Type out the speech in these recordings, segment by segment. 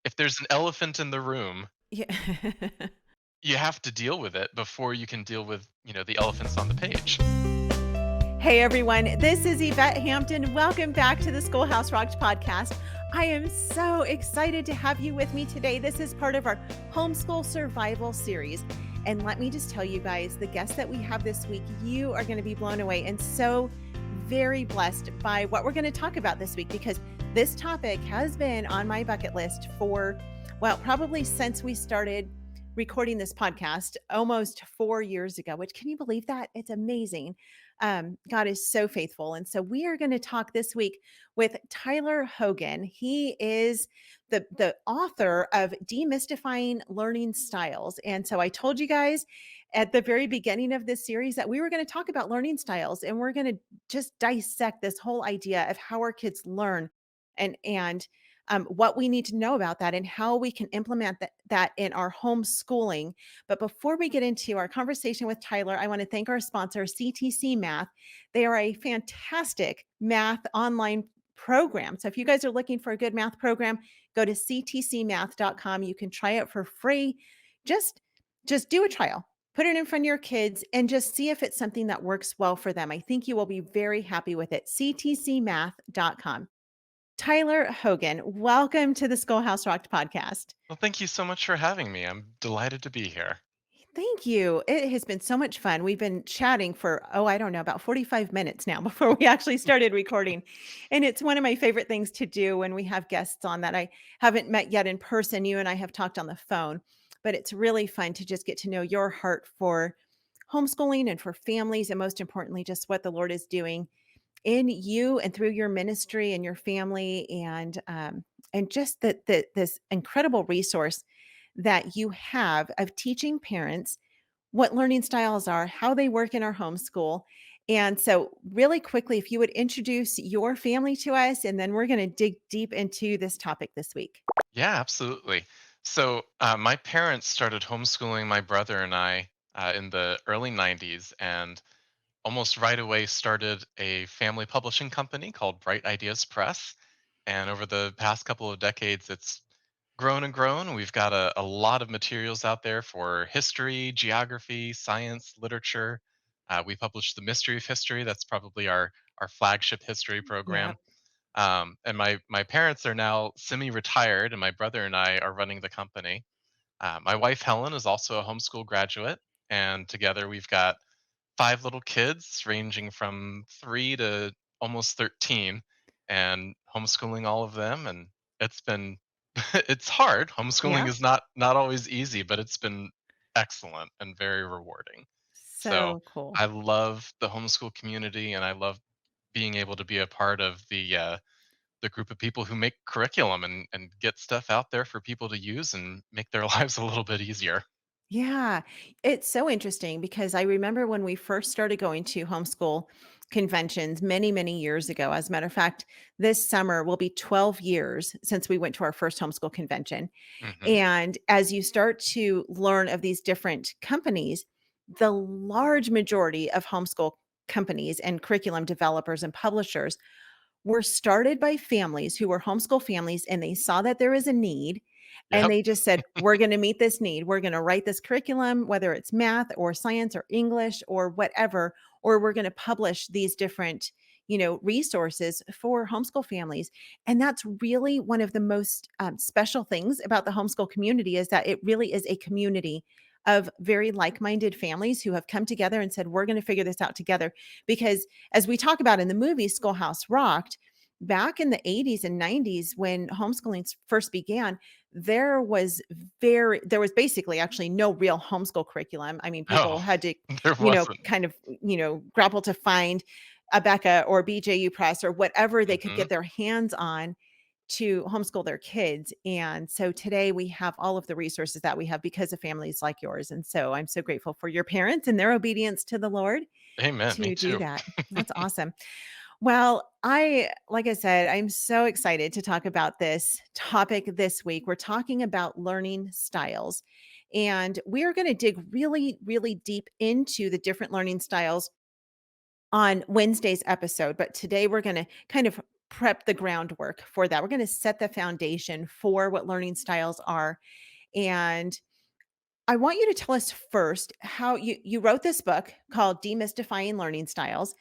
if there's an elephant in the room, Yeah. you have to deal with it before you can deal with, the elephants on the page. Hey everyone, this is Yvette Hampton. Welcome back to the Schoolhouse Rocked podcast. I am so excited to have you with me today. This is part of our homeschool survival series. And let me just tell you guys, the guests that we have this week, you are going to be blown away and so very blessed by what we're going to talk about this week because this topic has been on my bucket list for, well, probably since we started recording this podcast almost 4 years ago, which can you believe that? It's amazing. God is so faithful. And so we are going to talk this week with Tyler Hogan. He is the author of Demystifying Learning Styles. And so I told you guys at the very beginning of this series that we were going to talk about learning styles and we're going to just dissect this whole idea of how our kids learn and what we need to know about that and how we can implement that in our homeschooling. But before we get into our conversation with Tyler, I want to thank our sponsor, CTC Math. They are a fantastic math online program. So if you guys are looking for a good math program, go to ctcmath.com. You can try it for free. Just just do a trial. Put it in front of your kids and just see if it's something that works well for them. I think you will be very happy with it. ctcmath.com. Tyler Hogan, welcome to the Schoolhouse Rocked podcast. Well, thank you so much for having me. I'm delighted to be here. Thank you. It has been so much fun. We've been chatting for, oh, I don't know, about 45 minutes now before we actually started recording. And it's one of my favorite things to do when we have guests on that I haven't met yet in person. You and I have talked on the phone, but it's really fun to just get to know your heart for homeschooling and for families. And most importantly, just what the Lord is doing in you and through your ministry and your family and just that this incredible resource that you have of teaching parents what learning styles are, how they work in our homeschool. And so really quickly, if you would introduce your family to us, and then we're going to dig deep into this topic this week. Yeah, absolutely. So, my parents started homeschooling my brother and I in the early 90s, and almost right away started a family publishing company called Bright Ideas Press. And over the past couple of decades, it's grown and grown. We've got a lot of materials out there for history, geography, science, literature. We publish the Mystery of History. That's probably our flagship history Yeah. program. And my parents are now semi-retired, and my brother and I are running the company. My wife Helen is also a homeschool graduate, and together we've got five little kids ranging from 3 to almost 13, and homeschooling all of them. And it's been it's hard. Homeschooling Yeah. is not always easy, but it's been excellent and very rewarding. So So cool. I love the homeschool community, and I love being able to be a part of the group of people who make curriculum and get stuff out there for people to use and make their lives a little bit easier. Yeah, it's so interesting because I remember when we first started going to homeschool conventions many, many years ago. As a matter of fact, this summer will be 12 years since we went to our first homeschool convention. Hmm. And as you start to learn of these different companies, the large majority of homeschool companies and curriculum developers and publishers were started by families who were homeschool families and they saw that there is a need and Yep. they just said, we're going to meet this need. We're going to write this curriculum, whether it's math or science or English or whatever, or we're going to publish these different, resources for homeschool families. And that's really one of the most special things about the homeschool community is that it really is a community of very like-minded families who have come together and said, we're going to figure this out together. Because as we talk about in the movie Schoolhouse Rocked, back in the 80s and 90s when homeschooling first began, there was basically actually no real homeschool curriculum. I mean, people Oh, had to, there wasn't. kind of, grapple to find a Becca or BJU Press or whatever they could Hmm. get their hands on to homeschool their kids. And so today we have all of the resources that we have because of families like yours. And so I'm so grateful for your parents and their obedience to the Lord Amen. Me to do too. that. That's awesome. Well, like I said, I'm so excited to talk about this topic this week. We're talking about learning styles, and we are going to dig really, really deep into the different learning styles on Wednesday's episode. But today we're going to kind of prep the groundwork for that. We're going to set the foundation for what learning styles are. And I want you to tell us first how you wrote this book called Demystifying Learning Styles.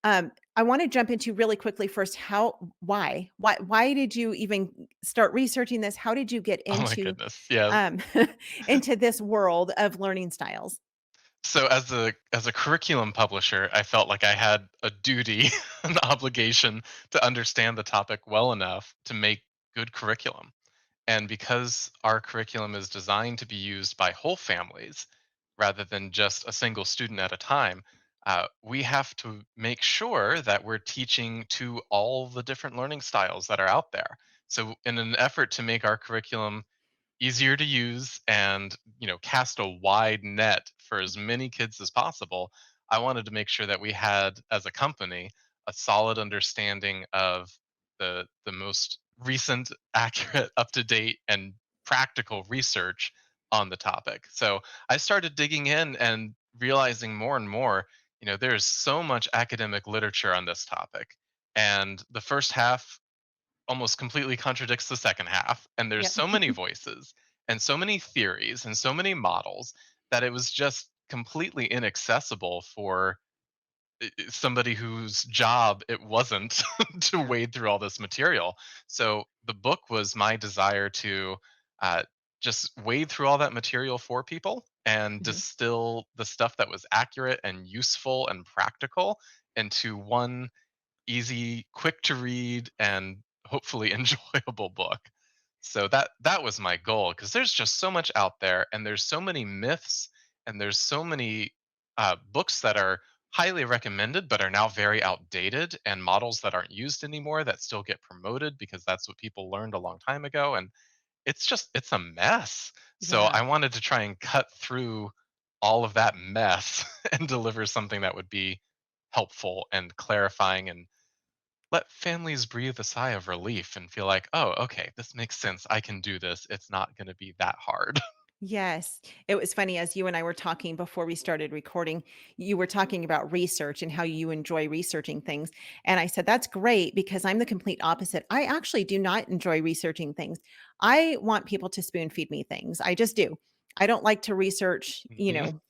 I want to jump into really quickly first how why did you even start researching this? How did you get Oh my into goodness. Yeah. um, into this world of learning styles? So as a curriculum publisher, I felt like I had a duty, an obligation to understand the topic well enough to make good curriculum. And because our curriculum is designed to be used by whole families rather than just a single student at a time, we have to make sure that we're teaching to all the different learning styles that are out there. So, in an effort to make our curriculum easier to use and cast a wide net for as many kids as possible, I wanted to make sure that we had, as a company, a solid understanding of the most recent accurate, up to date, and practical research on the topic. So I started digging in and realizing more and more, there's so much academic literature on this topic, and the first half almost completely contradicts the second half. And there's Yep. so many voices and so many theories and so many models that it was just completely inaccessible for somebody whose job it wasn't to Yeah. wade through all this material. So the book was my desire to uh, just wade through all that material for people and Mhm. distill the stuff that was accurate and useful and practical into one easy, quick to read, and hopefully enjoyable book. So that was my goal, because there's just so much out there, and there's so many myths, and there's so many books that are highly recommended but are now very outdated, and models that aren't used anymore that still get promoted because that's what people learned a long time ago, and it's a mess. So Yeah. I wanted to try and cut through all of that mess and deliver something that would be helpful and clarifying and let families breathe a sigh of relief and feel like, "Oh, okay, this makes sense. I can do this. It's not gonna be that hard." Yes. It was funny as you and I were talking before we started recording, you were talking about research and how you enjoy researching things. And I said, that's great because I'm the complete opposite. I actually do not enjoy researching things. I want people to spoon feed me things. I just do. I don't like to research, Mhm.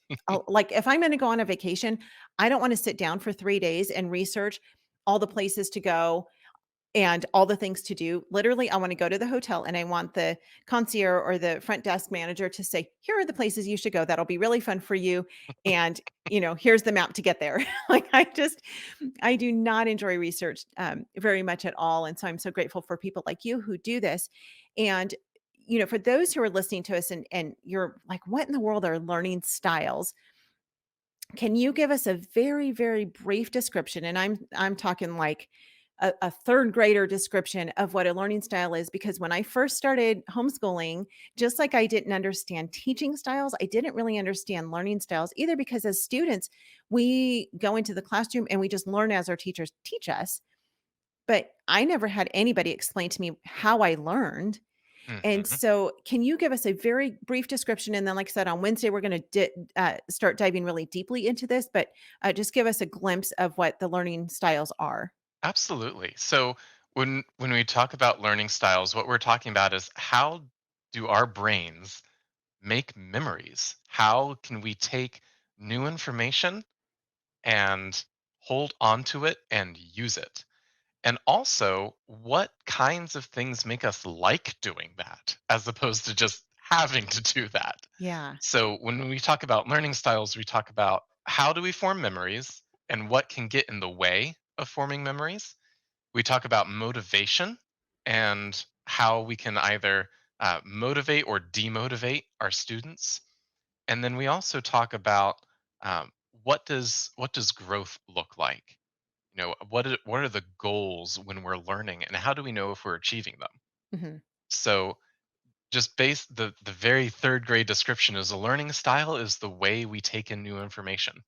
like if I'm going to go on a vacation, I don't want to sit down for 3 days and research all the places to go and all the things to do. Literally, I want to go to the hotel and I want the concierge or the front desk manager to say, "Here are the places you should go. That'll be really fun for you." And, here's the map to get there. Like I do not enjoy research very much at all. And so I'm so grateful for people like you who do this. And, for those who are listening to us and you're like, what in the world are learning styles? Can you give us a very, very brief description? And I'm talking like a third grader description of what a learning style is. Because when I first started homeschooling, just like I didn't understand teaching styles, I didn't really understand learning styles either. Because as students, we go into the classroom and we just learn as our teachers teach us. But I never had anybody explain to me how I learned. And Mhm. so, can you give us a very brief description? And then, like I said, on Wednesday, we're going to start diving really deeply into this, but just give us a glimpse of what the learning styles are. Absolutely. So when we talk about learning styles, what we're talking about is how do our brains make memories? How can we take new information and hold onto it and use it? And also, what kinds of things make us like doing that as opposed to just having to do that? Yeah. So, when we talk about learning styles, we talk about how do we form memories and what can get in the way of forming memories. We talk about motivation and how we can either motivate or demotivate our students. And then we also talk about what does growth look like? What are the goals when we're learning, and how do we know if we're achieving them? Mhm. So just base the very third grade description is a learning style is the way we take in new information.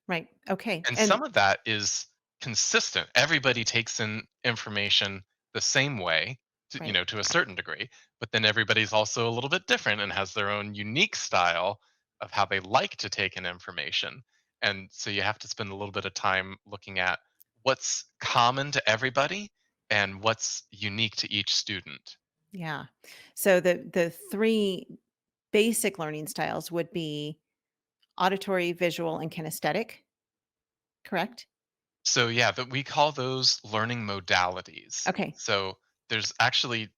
Right. Okay. And And some of that is consistent. Everybody takes in information the same way, right. to a certain degree, but then everybody's also a little bit different and has their own unique style of how they like to take in information. And so you have to spend a little bit of time looking at what's common to everybody and what's unique to each student. Yeah. So the 3 basic learning styles would be auditory, visual, and kinesthetic, correct? So yeah, we call those learning modalities. Okay. So there's actually,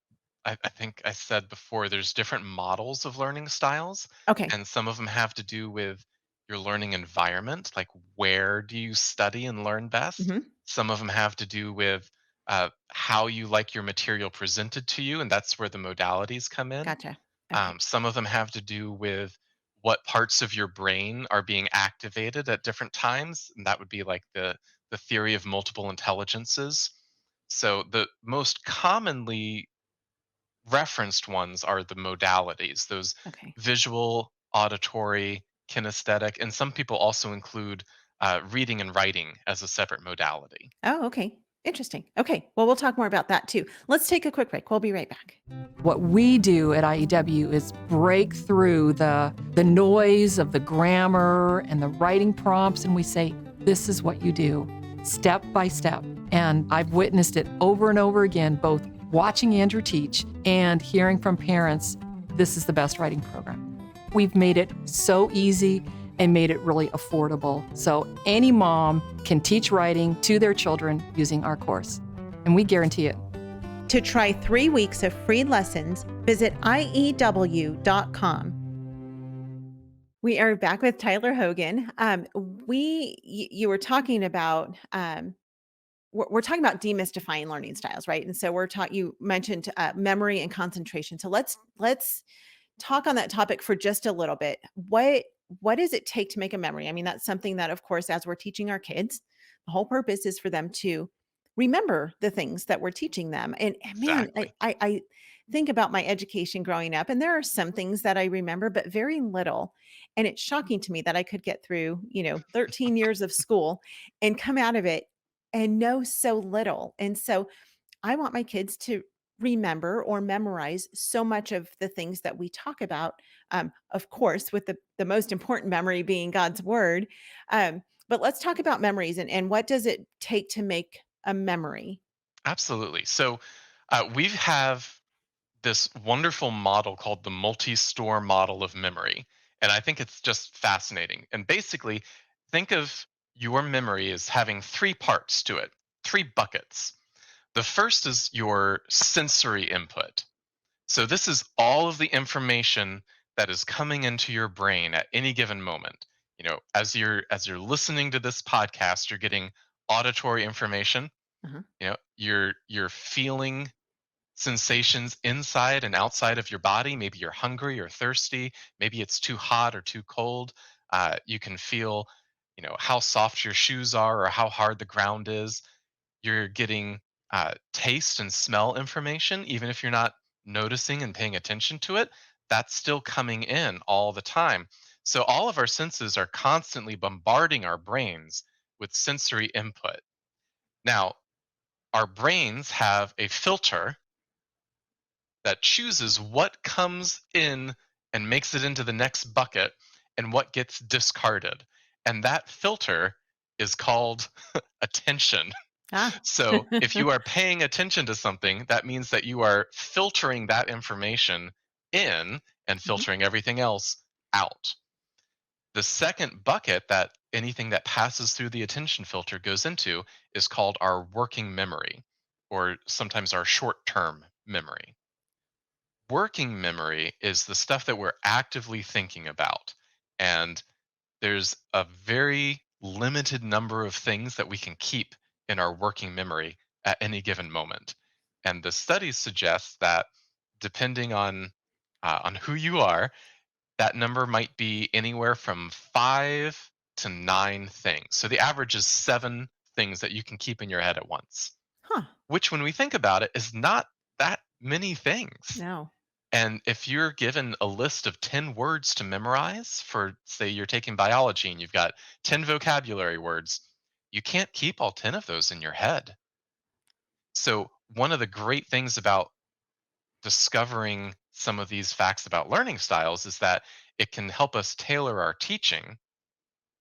I think I said before, there's different models of learning styles, Okay. and some of them have to do with your learning environment, like where do you study and learn best. Mhm. Some of them have to do with how you like your material presented to you, and that's where the modalities come in. Gotcha. Okay. Some of them have to do with what parts of your brain are being activated at different times, and that would be like the theory of multiple intelligences. So the most commonly referenced ones are the modalities, those Okay. visual, auditory, kinesthetic, and some people also include reading and writing as a separate modality. Oh, okay. Interesting. Okay. Well, we'll talk more about that too. Let's take a quick break. We'll be right back. What we do at IEW is break through the noise of the grammar and the writing prompts, and we say, this is what you do, step by step. And I've witnessed it over and over again, both watching Andrew teach and hearing from parents, this is the best writing program. We've made it so easy and made it really affordable. So any mom can teach writing to their children using our course, and we guarantee it. To try 3 weeks of free lessons, visit IEW.com. We are back with Tyler Hogan. You were talking about we're talking about demystifying learning styles, right? And so we're talking. You mentioned memory and concentration. So let's talk on that topic for just a little bit. What does it take to make a memory? I mean, that's something that, of course, as we're teaching our kids, the whole purpose is for them to remember the things that we're teaching them. And man, Exactly. I think about my education growing up, and there are some things that I remember, but very little. And it's shocking to me that I could get through, 13 years of school and come out of it and know so little. And so I want my kids to remember or memorize so much of the things that we talk about. Of course, with the most important memory being God's word. But let's talk about memories and what does it take to make a memory? Absolutely. So we have this wonderful model called the multi-store model of memory. And I think it's just fascinating. And basically, think of your memory as having three parts to it, three buckets. The first is your sensory input. So this is all of the information that is coming into your brain at any given moment. As you're listening to this podcast, you're getting auditory information. Uh-huh. You're feeling sensations inside and outside of your body. Maybe you're hungry or thirsty. Maybe it's too hot or too cold. You can feel, how soft your shoes are or how hard the ground is. You're getting taste and smell information, even if you're not noticing and paying attention to it. That's still coming in all the time. So all of our senses are constantly bombarding our brains with sensory input. Now, our brains have a filter that chooses what comes in and makes it into the next bucket and what gets discarded. And that filter is called attention. Ah. So if you are paying attention to something, that means that you are filtering that information in and Mhm. filtering everything else out. The second bucket that anything that passes through the attention filter goes into is called our working memory, or sometimes our short term memory. Working memory is the stuff that we're actively thinking about. And there's a very limited number of things that we can keep in our working memory at any given moment. And the studies suggest that depending on who you are, that number might be anywhere from 5 to 9 things. So the average is 7 things that you can keep in your head at once, Huh. which, when we think about it, is not that many things. No. And if you're given a list of 10 words to memorize for, say, you're taking biology and you've got 10 vocabulary words, you can't keep all 10 of those in your head. So, one of the great things about discovering some of these facts about learning styles is that it can help us tailor our teaching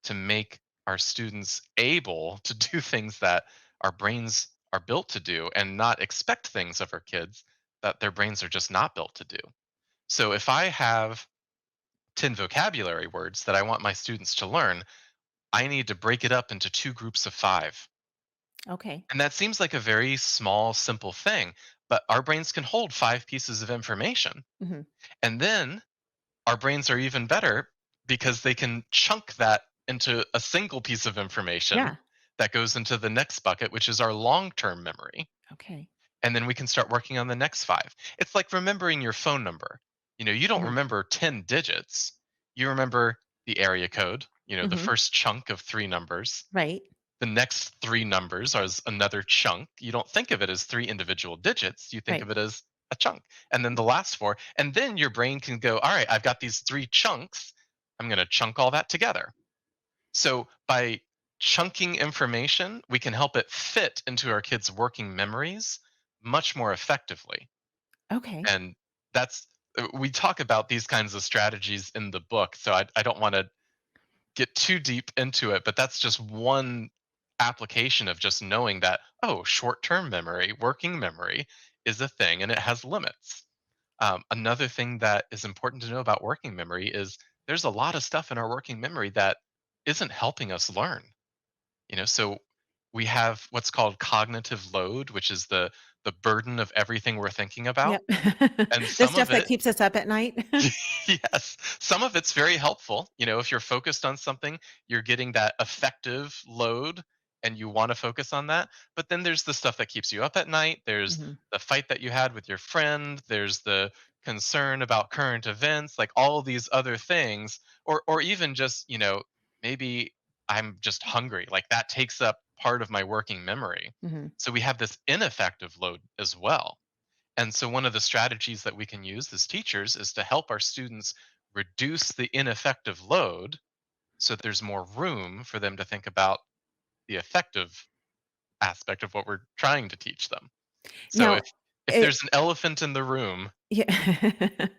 to make our students able to do things that our brains are built to do and not expect things of our kids that their brains are just not built to do. So if I have 10 vocabulary words that I want my students to learn, I need to break it up into two groups of five. Okay. And that seems like a very small, simple thing, but our brains can hold five pieces of information. Hmm. And then our brains are even better because they can chunk that into a single piece of information Yeah. that goes into the next bucket, which is our long term memory. Okay. And then we can start working on the next five. It's like remembering your phone number. You don't Hmm. remember 10 digits, you remember the area code, the Hmm. first chunk of three numbers. Right. The next three numbers are another chunk. You don't think of it as three individual digits, you think Right. of it as a chunk. And then the last four. And then your brain can go, all right, I've got these three chunks. I'm going to chunk all that together. So by chunking information, we can help it fit into our kids' working memories much more effectively. Okay. And that's, we talk about these kinds of strategies in the book. So I don't want to get too deep into it, but that's just one application of just knowing that, oh, short term memory, working memory is a thing and it has limits. Another thing that is important to know about working memory is there's a lot of stuff in our working memory that isn't helping us learn. So we have what's called cognitive load, which is the burden of everything we're thinking about. Yep. And The some stuff of that it, keeps us up at night. yes, some of it's very helpful. If you're focused on something, you're getting that effective load and you want to focus on that. But then there's the stuff that keeps you up at night. There's Hmm. the fight that you had with your friend. There's the concern about current events, like all these other things, or even just, maybe I'm just hungry. Like that takes up part of my working memory. Hmm. So we have this ineffective load as well. And so, one of the strategies that we can use as teachers is to help our students reduce the ineffective load so that there's more room for them to think about the effective aspect of what we're trying to teach them. So, Now, if it, there's an elephant in the room, yeah.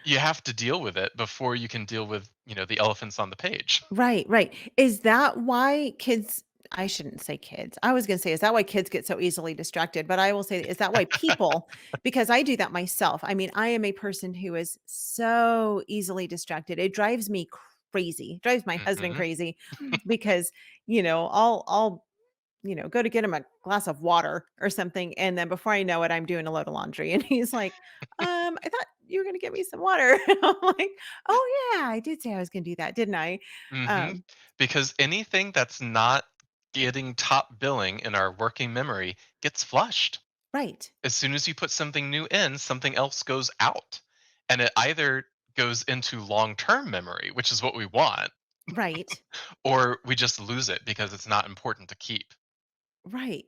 you have to deal with it before you can deal with, the elephants on the page. Right, right. Is that why kids I shouldn't say kids. I was gonna say, is that why kids get so easily distracted? But I will say, is that why people because I do that myself. I mean, I am a person who is so easily distracted. It drives me crazy. Drives my husband Hmm. crazy because, I'll go to get him a glass of water or something, and then before I know it, I'm doing a load of laundry, and he's like, I thought you were gonna get me some water." And I'm like, "Oh, yeah, I did say I was gonna do that, didn't I?" Hmm. Um, Because anything that's not getting top billing in our working memory gets flushed. right, As soon as you put something new in, something else goes out. And it either goes into long term memory, which is what we want, right, or we just lose it because it's not important to keep. right.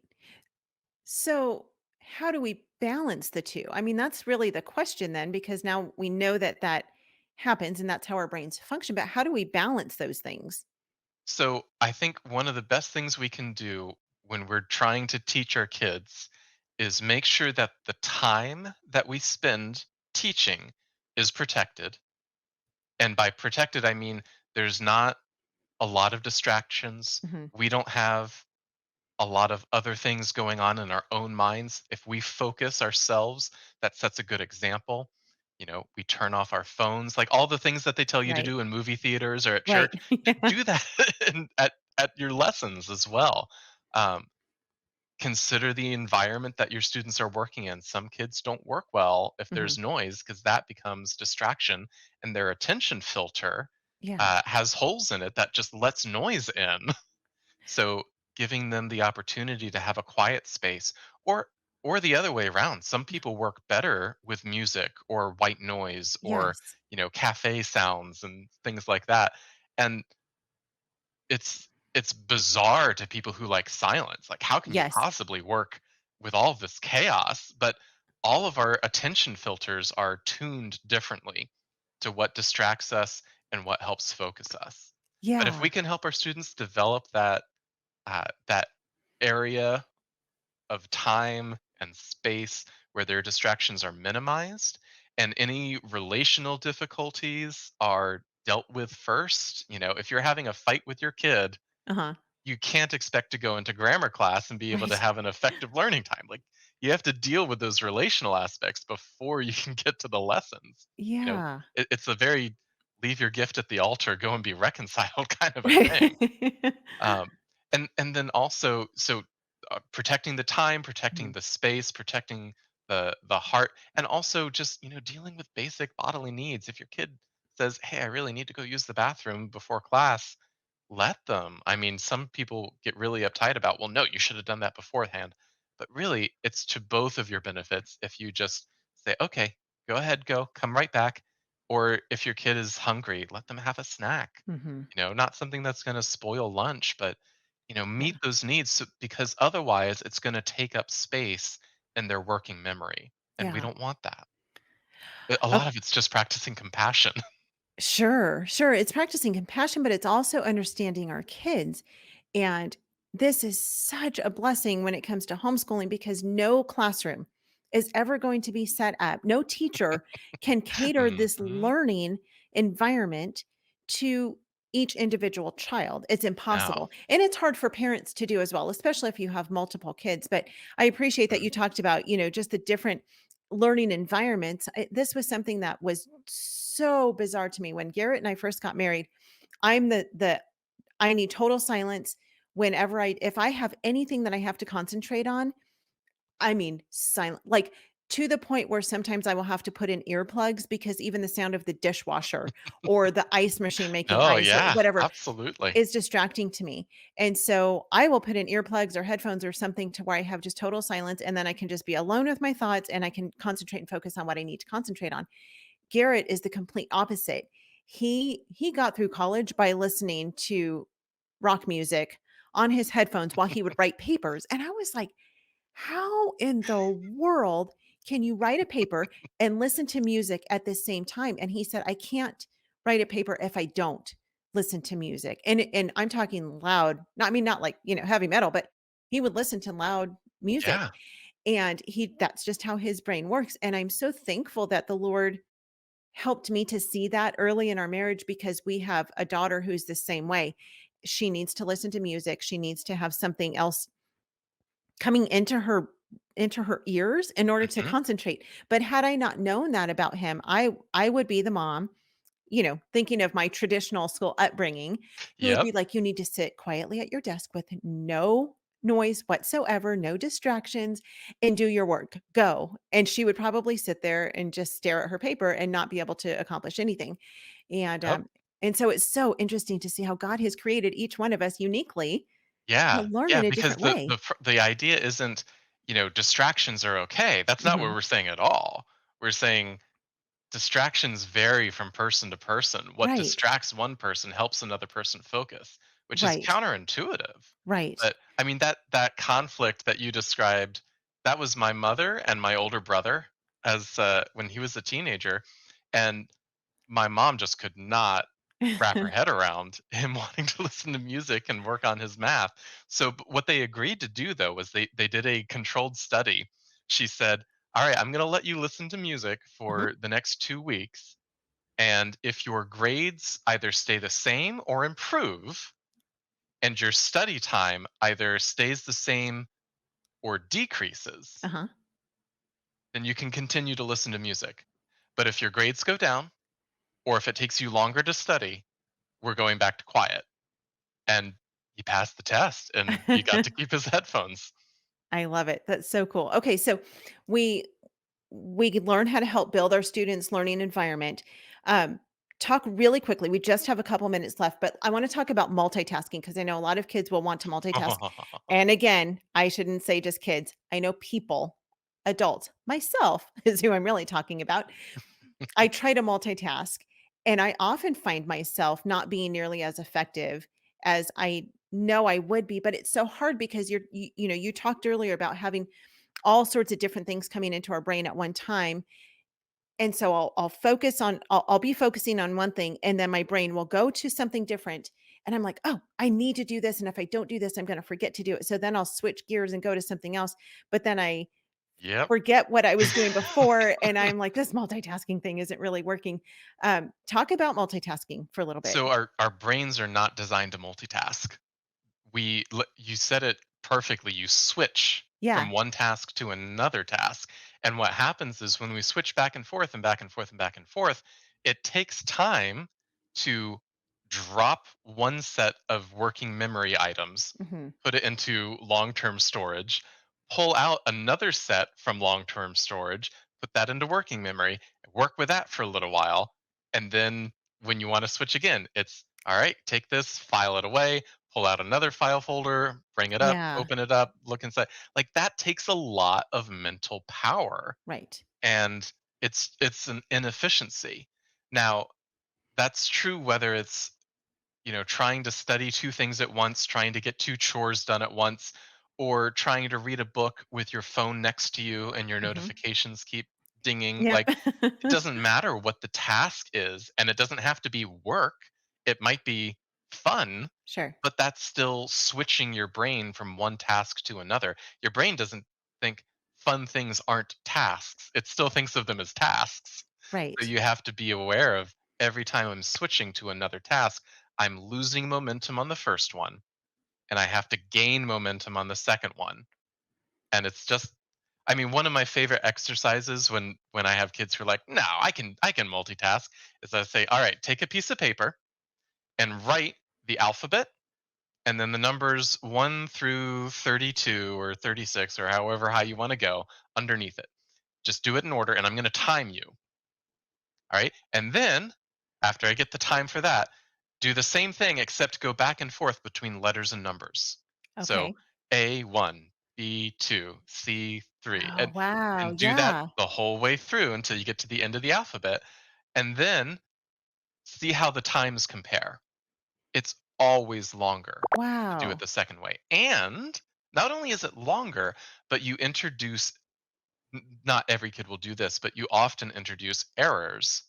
So, how do we balance the 2? I mean, that's really the question then, because now we know that that happens and that's how our brains function, but how do we balance those things? So I think one of the best things we can do when we're trying to teach our kids is make sure that the time that we spend teaching is protected. And by protected, I mean there's not a lot of distractions. Mhm. We don't have a lot of other things going on in our own minds. If we focus ourselves, that sets a good example. We turn off our phones, like all the things that they tell you to Right, do in movie theaters or at right. church. Yeah. Do that at your lessons as well. Um, Consider the environment that your students are working in. Some kids don't work well if Mhm. there's noise because that becomes distraction, and their attention filter Yeah. has holes in it that just lets noise in. So giving them the opportunity to have a quiet space, or the other way around. Some people work better with music or white noise or, Yes. cafe sounds and things like that. And it's bizarre to people who like silence. Like how can you Yes. possibly work with all this chaos? But all of our attention filters are tuned differently to what distracts us and what helps focus us. But if we Yeah. can help our students develop that area of time and space where their distractions are minimized and any relational difficulties are dealt with first. If you're having a fight with your kid, Uh-huh. you can't expect to go into grammar class and be able to Right. have an effective learning time. Like, you have to deal with those relational aspects before you can get to the lessons. You know, Yeah. it's a very leave your gift at the altar, go and be reconciled kind of a thing. Right. Um, and then also, so protecting the time, protecting Mhm. the space, protecting the heart, and also just dealing with basic bodily needs. If your kid says, "Hey, I really need to go use the bathroom before class," let them. I mean, some people get really uptight about, well, no, you should have done that beforehand. But really, it's to both of your benefits if you just say, okay, go ahead, go, come right back. Or if your kid is hungry, let them have a snack. Mhm. Not something that's going to spoil lunch, but Yeah. meet those needs because otherwise it's going to take up space in their working memory. And we Yeah. don't want that. A Oh, lot of it's just practicing compassion. sure, sure. It's practicing compassion, but it's also understanding our kids. And this is such a blessing when it comes to homeschooling because no classroom is ever going to be set up. No teacher can cater this Hmm. learning environment to each individual child. It's No. impossible. And it's hard for parents to do as well, especially if you have multiple kids. But I appreciate that Mm. you talked about, just the different learning environments. This was something that was so bizarre to me when Garrett and I first got married. I'm the I need total silence whenever if I have anything that I have to concentrate on, I mean, silent, like to the point where sometimes I will have to put in earplugs because even the sound of the dishwasher or the ice machine making No, ice or yeah, whatever absolutely. is distracting to me. And so I will put in earplugs or headphones or something to where I have just total silence and then I can just be alone with my thoughts and I can concentrate and focus on what I need to concentrate on. Garrett is the complete opposite. He got through college by listening to rock music on his headphones while he would write papers, and I was like, "How in the world can you write a paper and listen to music at the same time?" And he said, "I can't write a paper if I don't listen to music." And I'm talking loud, not I mean, not like, heavy metal, but he would listen to loud music, Yeah. and that's just how his brain works, and I'm so thankful that the Lord helped me to see that early in our marriage because we have a daughter who's the same way. She needs to listen to music. She needs to have something else coming into her ears in order to Mhm. concentrate. But had I not known that about him, I would be the mom, thinking of my traditional school upbringing, who would Yep. be like, "You need to sit quietly at your desk with no noise whatsoever, no distractions, and do your work. Go." And she would probably sit there and just stare at her paper and not be able to accomplish anything. And Yep. um, and so it's so interesting to see how God has created each one of us uniquely to Yeah. learn Yeah, in a because different the way. the fir the idea isn't, distractions are okay. That's not what Mhm. we're saying at all. We're saying distractions vary from person to person. What Right. distracts one person helps another person focus, which is Right. counterintuitive. Right. But I mean that conflict that you described, that was my mother and my older brother as when he was a teenager, and my mom just could not wrap her head around him wanting to listen to music and work on his math. So what they agreed to do though was they did a controlled study. She said, "All right, I'm going to let you listen to music Mhm. for the next 2 weeks, and if your grades either stay the same or improve and your study time either stays the same or decreases, Uh-huh. then you can continue to listen to music. But if your grades go down or if it takes you longer to study, we're going back to quiet." And he passed the test and he got to keep his headphones. I love it. That's so cool. Okay, so we we could learn how to help build our students' learning environment. Um, talk really quickly. We just have a couple minutes left, but I want to talk about multitasking because I know a lot of kids will want to multitask. And again, I shouldn't say just kids. I know people, adults, myself is who I'm really talking about. I try to multitask and I often find myself not being nearly as effective as I know I would be, but it's so hard because you talked earlier about having all sorts of different things coming into our brain at one time. And so I'll be focusing on one thing and then my brain will go to something different. And I'm like, oh, I need to do this. And if I don't do this, I'm going to forget to do it. So then I'll switch gears and go to something else. But then I Yep. forget what I was doing before. And I'm like, this multitasking thing isn't really working. Talk about multitasking for a little bit. So our brains are not designed to multitask. You said it perfectly. You switch Yeah. from one task to another task. And what happens is when we switch back and forth and back and forth and back and forth, it takes time to drop one set of working memory items, Hmm. put it into long-term storage, pull out another set from long-term storage, put that into working memory, work with that for a little while, and then when you want to switch again, it's all right, take this, file it away, pull out another file folder, bring it up, Yeah. open it up, look inside. Like that takes a lot of mental power, Right. and it's an inefficiency. Now, that's true whether it's, trying to study two things at once, trying to get two chores done at once, or trying to read a book with your phone next to you and your Hmm. notifications keep dinging. Yep. Like it doesn't matter what the task is, and it doesn't have to be work. It might be fun, Sure. but that's still switching your brain from one task to another. Your brain doesn't think fun things aren't tasks. It still thinks of them as tasks. So Right. you have to be aware of every time I'm switching to another task, I'm losing momentum on the first one and I have to gain momentum on the second one. And it's just I mean, one of my favorite exercises when I have kids who are like, "No, I can multitask," is I say, "All right, take a piece of paper and write the alphabet and then the numbers 1 through 32 or 36 or however high you want to go underneath it. Just do it in order and I'm going to time you. All right? And then after I get the time for that, do the same thing except go back and forth between letters and numbers. So Okay. A1, B2, C3 Oh, and wow. do that Yeah. the whole way through until you get to the end of the alphabet and then see how the times compare. It's always longer to do it Wow. the second way. And not only is it longer, but you introduce not every kid will do this, but you often introduce errors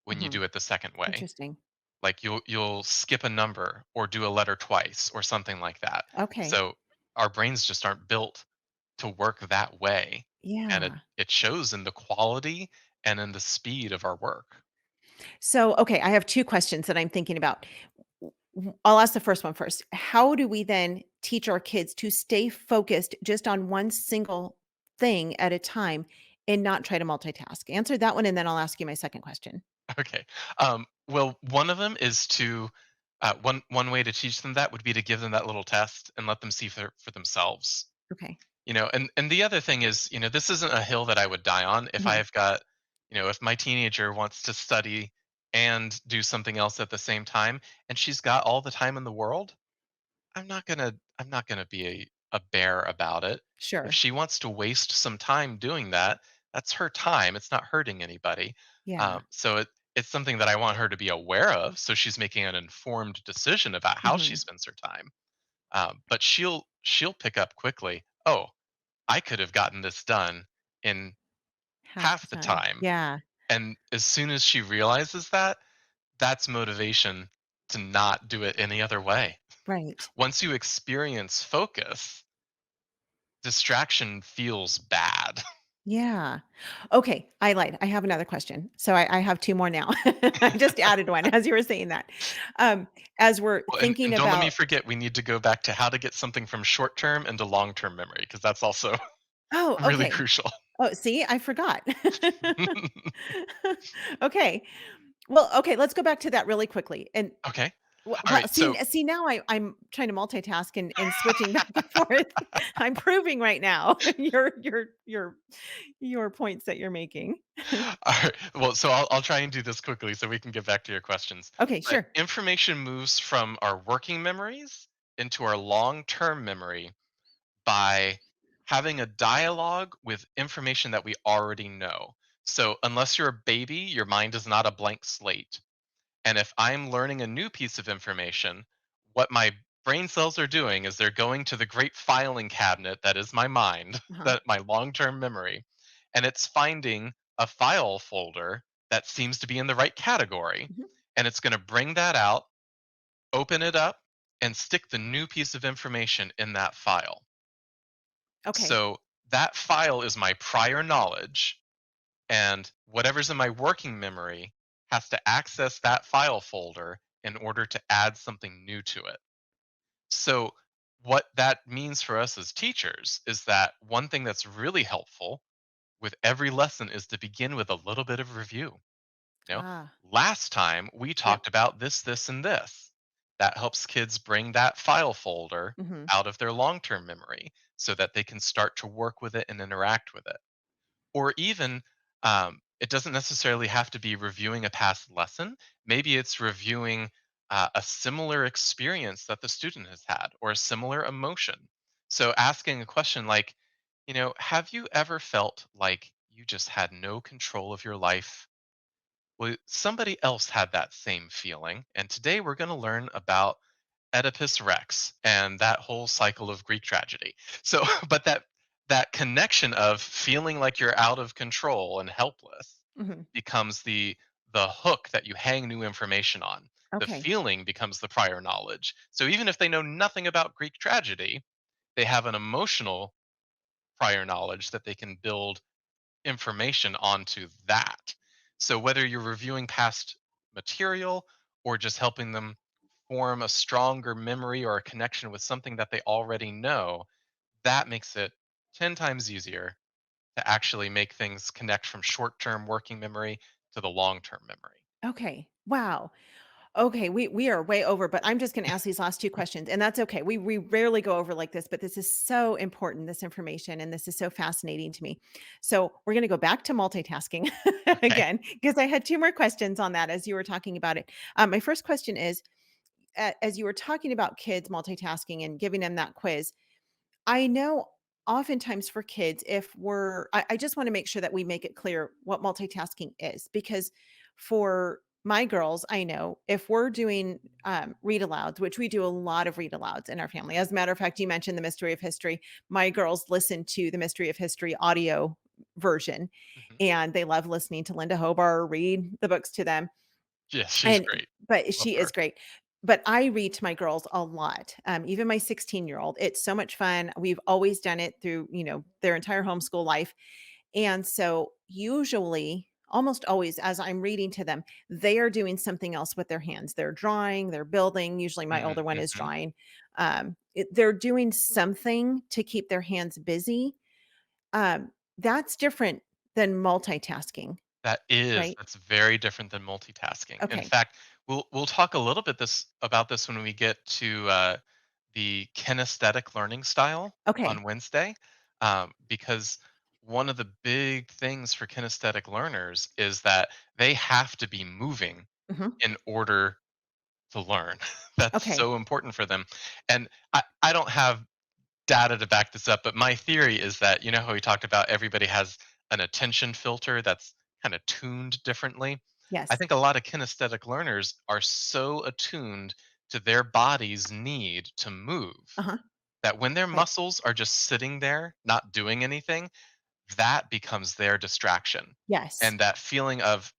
when you Hmm. do it the second way. Interesting. Like you'll skip a number or do a letter twice or something like that. Okay. So our brains just aren't built to work that way. And it Yeah. it shows in the quality and in the speed of our work. So, okay, I have 2 questions that I'm thinking about. I'll ask the first one first. How do we then teach our kids to stay focused just on one single thing at a time and not try to multitask? Answer that one, and then I'll ask you my second question. Okay. Well, one of them is to one way to teach them that would be to give them that little test and let them see for themselves. Okay. And the other thing is, this isn't a hill that I would die on. If Mhm. I've got, if my teenager wants to study and do something else at the same time, and she's got all the time in the world, I'm not gonna be a bear about it. If Sure. she wants to waste some time doing that, that's her time. It's not hurting anybody. Yeah. So it's something that I want her to be aware of, so she's making an informed decision about how she Mhm. spends her time. But she'll pick up quickly. Oh, I could have gotten this done in Half the half the time. time. Yeah. And as soon as she realizes that, that's motivation to not do it any other way. Right. Once you experience focus, distraction feels bad. Yeah. Okay, I lied. I have another question. So I have 2 more now. I just added one as you were saying that. Um, as we're Well, thinking and don't let me about forget, we need to go back to how to get something from short term into long term memory, because that's also Oh, really okay. crucial. Oh, see, I forgot. Okay. Well, okay, let's go back to that really quickly. And Okay. All well, right. So see now I'm trying to multitask and switching back and forth. I'm proving right now your points that you're making. Alright, well, so I'll try and do this quickly so we can get back to your questions. Okay, But sure. information moves from our working memories into our long-term memory by having a dialogue with information that we already know. So unless you're a baby, your mind is not a blank slate. And if I'm learning a new piece of information, what my brain cells are doing is they're going to the great filing cabinet that is my mind, Uh-huh. that my long-term memory, and it's finding a file folder that seems to be in the right category. Mhm. And it's going to bring that out, open it up, and stick the new piece of information in that file. Okay. So that file is my prior knowledge, and whatever's in my working memory has to access that file folder in order to add something new to it. So what that means for us as teachers is that one thing that's really helpful with every lesson is to begin with a little bit of review. You know, Ah, last time we yep. talked about this, this, and this. That helps kids bring that file folder Mhm. out of their long term memory so that they can start to work with it and interact with it. Or even, it doesn't necessarily have to be reviewing a past lesson. Maybe it's reviewing a similar experience that the student has had or a similar emotion. So asking a question like, have you ever felt like you just had no control of your life? Well, somebody else had that same feeling. And today we're going to learn about Oedipus Rex and that whole cycle of Greek tragedy. So, but that connection of feeling like you're out of control and helpless Mhm. becomes the hook that you hang new information on. The Okay. feeling becomes the prior knowledge. So even if they know nothing about Greek tragedy, they have an emotional prior knowledge that they can build information onto that. So whether you're reviewing past material or just helping them form a stronger memory or a connection with something that they already know, that makes it 10 times easier to actually make things connect from short-term working memory to the long-term memory. Okay. Wow. Okay, we are way over, but I'm just gonna ask these last 2 questions, and that's okay. We rarely go over like this, but this is so important, this information, and this is so fascinating to me. So, we're gonna go back to multitasking Okay. again, because I had 2 more questions on that as you were talking about it. My first question is, as you were talking about kids multitasking and giving them that quiz, I know oftentimes for kids, if I just want to make sure that we make it clear what multitasking is because for my girls, I know if we're doing read alouds, which we do a lot of read alouds in our family. As a matter of fact, you mentioned the Mystery of History. My girls listen to the Mystery of History audio version Mhm. and they love listening to Linda Hobar read the books to them. Yes, she's And great. but Love she is her. great. But I read to my girls a lot, even my 16-year-old. It's so much fun. We've always done it through, their entire homeschool life. And so usually, almost always as I'm reading to them, they are doing something else with their hands. They're drawing, they're building. Usually my older one is Mhm. drawing. They're doing something to keep their hands busy. That's different than multitasking, right? That's very different than multitasking. In Okay. fact, we'll talk a little bit this about this when we get to the kinesthetic learning style on Okay. Wednesday, because one of the big things for kinesthetic learners is that they have to be moving Mhm. in order to learn. That's Okay. so important for them. And I don't have data to back this up, but my theory is that you know how we talked about everybody has an attention filter that's kind of tuned differently. I Yes. think a lot of kinesthetic learners are so attuned to their body's need to move Uh-huh. that when their Right. muscles are just sitting there not doing anything, that becomes their distraction. Yes. And that feeling of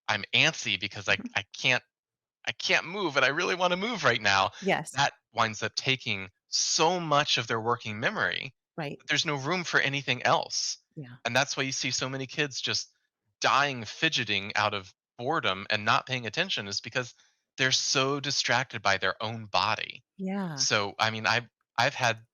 I'm antsy because Mhm. I can't move and I really want to move right now, Yes. that winds up taking so much of their working memory Right. that there's no room for anything else. Yeah. And that's why you see so many kids just dying fidgeting out of boredom and not paying attention is because they're so distracted by their own body. Yeah. So, I mean, I've had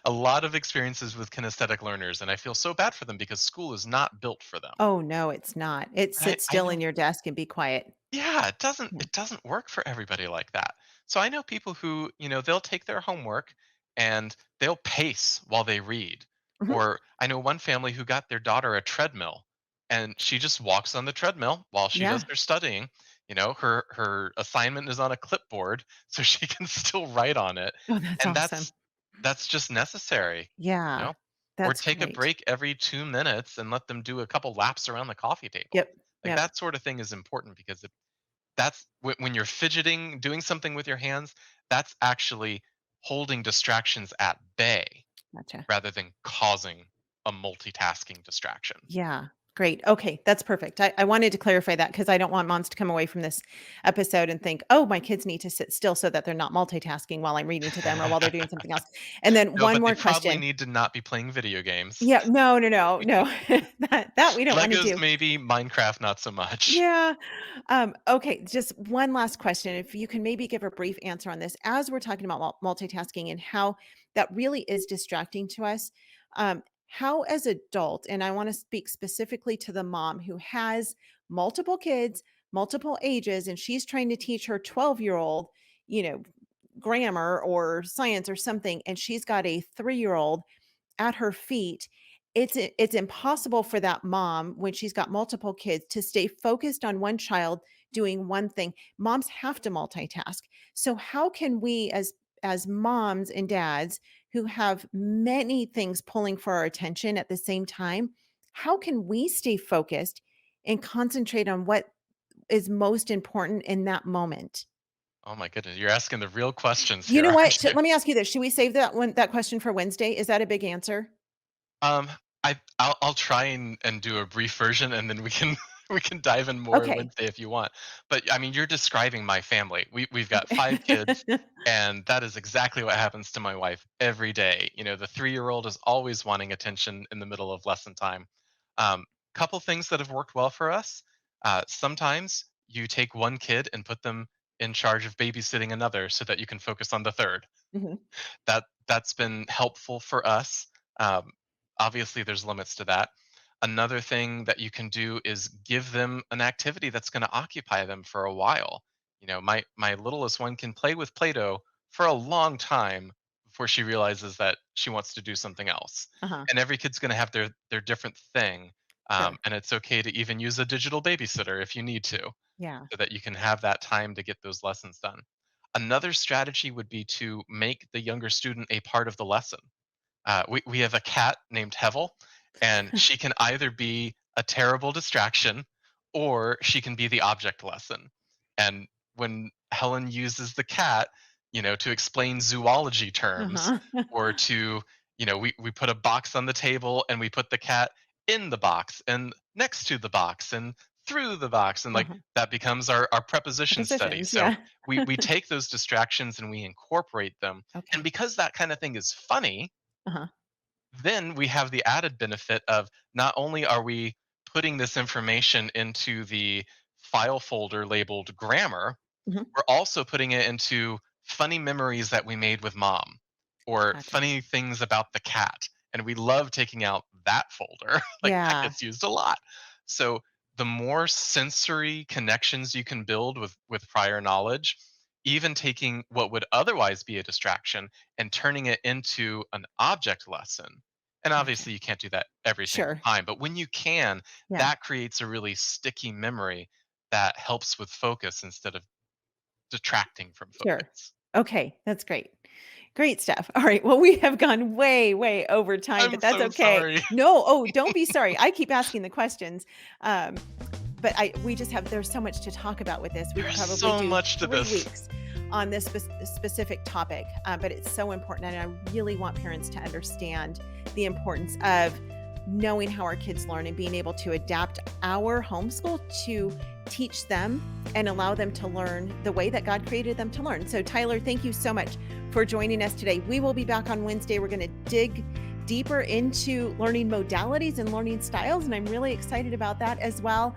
a lot of experiences with kinesthetic learners and I feel so bad for them because school is not built for them. Oh, no, it's not. It's I sit I still know in your desk and be quiet. Yeah, it doesn't Yeah. it doesn't work for everybody like that. So I know people who, they'll take their homework and they'll pace while they read. Mhm. Or I know one family who got their daughter a treadmill and she just walks on the treadmill while she does Yeah. her studying. Her assignment is on a clipboard so she can still write on it. Oh, that's And awesome. that's just necessary, you Yeah. know? Or That's take a great. break every 2 minutes and let them do a couple laps around the coffee table. Yep. Like Yep. that sort of thing is important because that's when you're fidgeting, doing something with your hands, that's actually holding distractions at bay Gotcha. rather than causing a multitasking distraction. Yeah. Great. Okay, that's perfect. I wanted to clarify that because I don't want moms to come away from this episode and think, oh, my kids need to sit still so that they're not multitasking while I'm reading to them or while they're doing something else. And then No, one but they more probably question. need to not be playing video games. Yeah, no, no, no, no. That we don't want to Legos do. maybe, Minecraft not so much. Yeah. Okay, just one last question. If you can maybe give a brief answer on this, as we're talking about multitasking and how that really is distracting to us, how as adult, and I want to speak specifically to the mom who has multiple kids, multiple ages, and she's trying to teach her 12-year-old, you know, grammar or science or something, and she's got a 3-year-old at her feet. It's impossible for that mom when she's got multiple kids to stay focused on one child doing one thing. Moms have to multitask. So how can we as moms and dads who have many things pulling for our attention at the same time, how can we stay focused and concentrate on what is most important in that moment? Oh my goodness, you're asking the real questions You here, know what? aren't you? Let me ask you this. Should we save that question for Wednesday? Is that a big answer? Um, I'll try and do a brief version, and then we can we can dive in more Okay. Wednesday if you want. But I mean, you're describing my family. We've got 5 kids, and that is exactly what happens to my wife every day. You know, the 3-year-old is always wanting attention in the middle of lesson time. Um, Couple things that have worked well for us. Sometimes you take one kid and put them in charge of babysitting another so that you can focus on the third. Mhm. That's been helpful for us. Um, Obviously, there's limits to that. Another thing that you can do is give them an activity that's going to occupy them for a while. You know, my littlest one can play with Play-Doh for a long time before she realizes that she wants to do something else. Uh-huh. And every kid's going to have their different thing, Sure. and it's okay to even use a digital babysitter if you need to, Yeah. so that you can have that time to get those lessons done. Another strategy would be to make the younger student a part of the lesson. We have a cat named Hevel, and she can either be a terrible distraction or she can be the object lesson. And when Helen uses the cat, you know, to explain zoology terms, Uh-huh. or to, you know, we put a box on the table and we put the cat in the box and next to the box and through the box, and like Uh-huh. that becomes our preposition study. Prepositions, So yeah. we take those distractions and we incorporate them. And Okay. because that kind of thing is funny, Uh-huh. then we have the added benefit of not only are we putting this information into the file folder labeled grammar, Mhm. we're also putting it into funny memories that we made with mom or Gotcha. funny things about the cat. And we love taking out that folder. Like that Yeah. gets used a lot. So the more sensory connections you can build with prior knowledge, even taking what would otherwise be a distraction and turning it into an object lesson. And Gotcha. obviously you can't do that every single Sure. time, but when you can, Yeah. that creates a really sticky memory that helps with focus instead of detracting from Sure. focus. Okay, that's great. Great stuff. All right. Well, we have gone way, way over time, I'm but that's so okay. sorry. No, oh, don't be sorry. I keep asking the questions. Um, but we just have there's so much to talk about with this. We could There's probably so do much to 3 this. weeks on this specific topic, but it's so important, and I really want parents to understand the importance of knowing how our kids learn and being able to adapt our homeschool to teach them and allow them to learn the way that God created them to learn. So, Tyler, thank you so much for joining us today. We will be back on Wednesday. We're going to dig deeper into learning modalities and learning styles, and I'm really excited about that as well.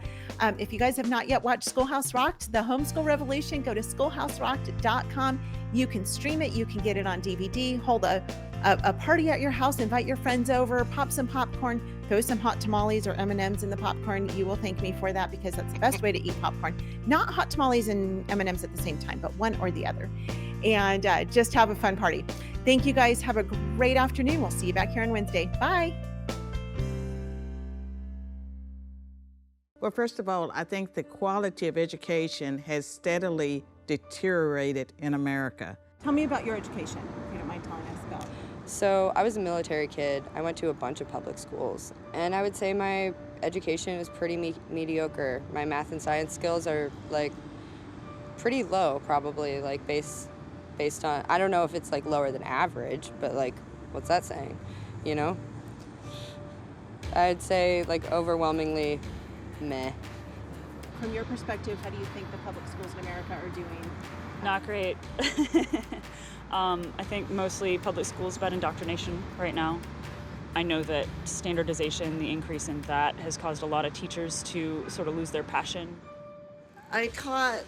If you guys have not yet watched Schoolhouse Rocked, the Homeschool Revolution, go to schoolhouserocked.com. You can stream it. You can get it on DVD. Hold a party at your house, invite your friends over, pop some popcorn, throw some hot tamales or M&Ms in the popcorn. You will thank me for that because that's the best way to eat popcorn. Not hot tamales and M&Ms at the same time, but one or the other. And just have a fun party. Thank you guys. Have a great afternoon. We'll see you back here on Wednesday. Bye. Well, first of all, I think the quality of education has steadily deteriorated in America. Tell me about your education, if you don't mind telling us about. So I was a military kid. I went to a bunch of public schools, and I would say my education is pretty mediocre. My math and science skills are like pretty low, probably like based on, I don't know if it's like lower than average, but like what's that saying, you know? I'd say like overwhelmingly meh. From your perspective, how do you think the public schools in America are doing? Not great. I think mostly public schools about indoctrination right now. I know that standardization, the increase in that, has caused a lot of teachers to sort of lose their passion. I taught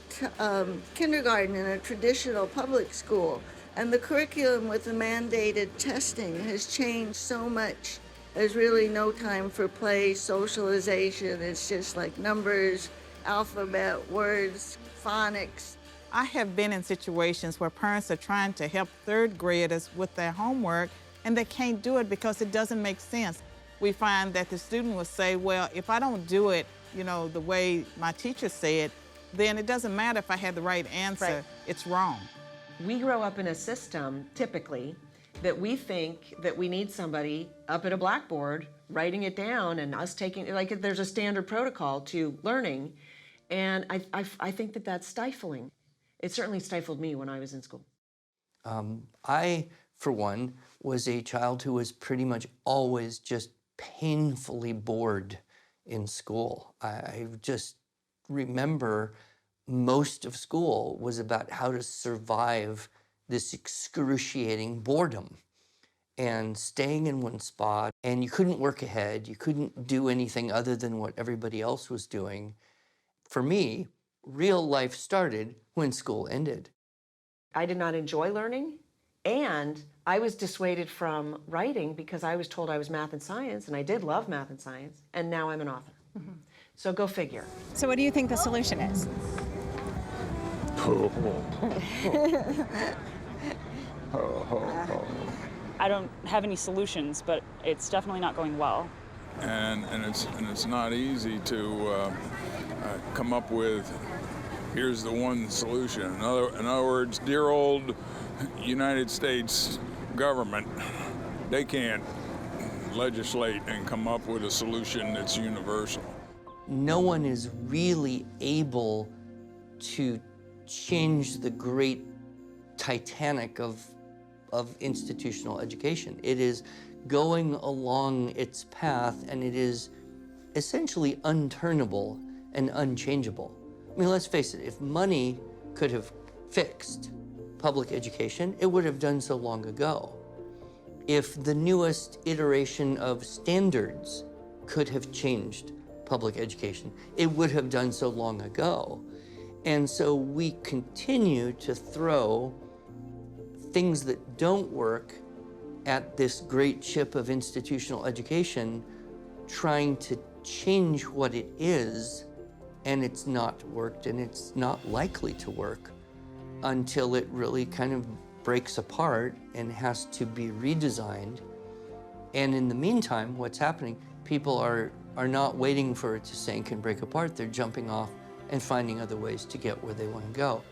kindergarten in a traditional public school, and the curriculum with the mandated testing has changed so much. There's really no time for play, socialization. It's just like numbers, alphabet, words, phonics. I have been in situations where parents are trying to help third graders with their homework, and they can't do it because it doesn't make sense. We find that the student will say, well, if I don't do it, the way my teacher said, then it doesn't matter if I had the right answer. Right. It's wrong. We grow up in a system, typically, that we think that we need somebody up at a blackboard writing it down and us taking, like there's a standard protocol to learning. And I think that that's stifling. It certainly stifled me when I was in school. I, for one, was a child who was pretty much always just painfully bored in school. I just remember most of school was about how to survive this excruciating boredom and staying in one spot, and you couldn't work ahead, you couldn't do anything other than what everybody else was doing. For me, real life started when school ended. I did not enjoy learning, and I was dissuaded from writing because I was told I was math and science, and I did love math and science, and now I'm an author. Mm-hmm. So go figure. So what do you think the solution is? I don't have any solutions, but it's definitely not going well. And it's not easy to come up with, here's the one solution. In other words, dear old United States government, they can't legislate and come up with a solution that's universal. No one is really able to change the great Titanic of institutional education. It is going along its path, and it is essentially unturnable and unchangeable. I mean, let's face it, if money could have fixed public education, it would have done so long ago. If the newest iteration of standards could have changed public education, it would have done so long ago. And so we continue to throw things that don't work at this great ship of institutional education, trying to change what it is, and it's not worked, and it's not likely to work until it really kind of breaks apart and has to be redesigned. And in the meantime, what's happening, people are not waiting for it to sink and break apart. They're jumping off and finding other ways to get where they want to go.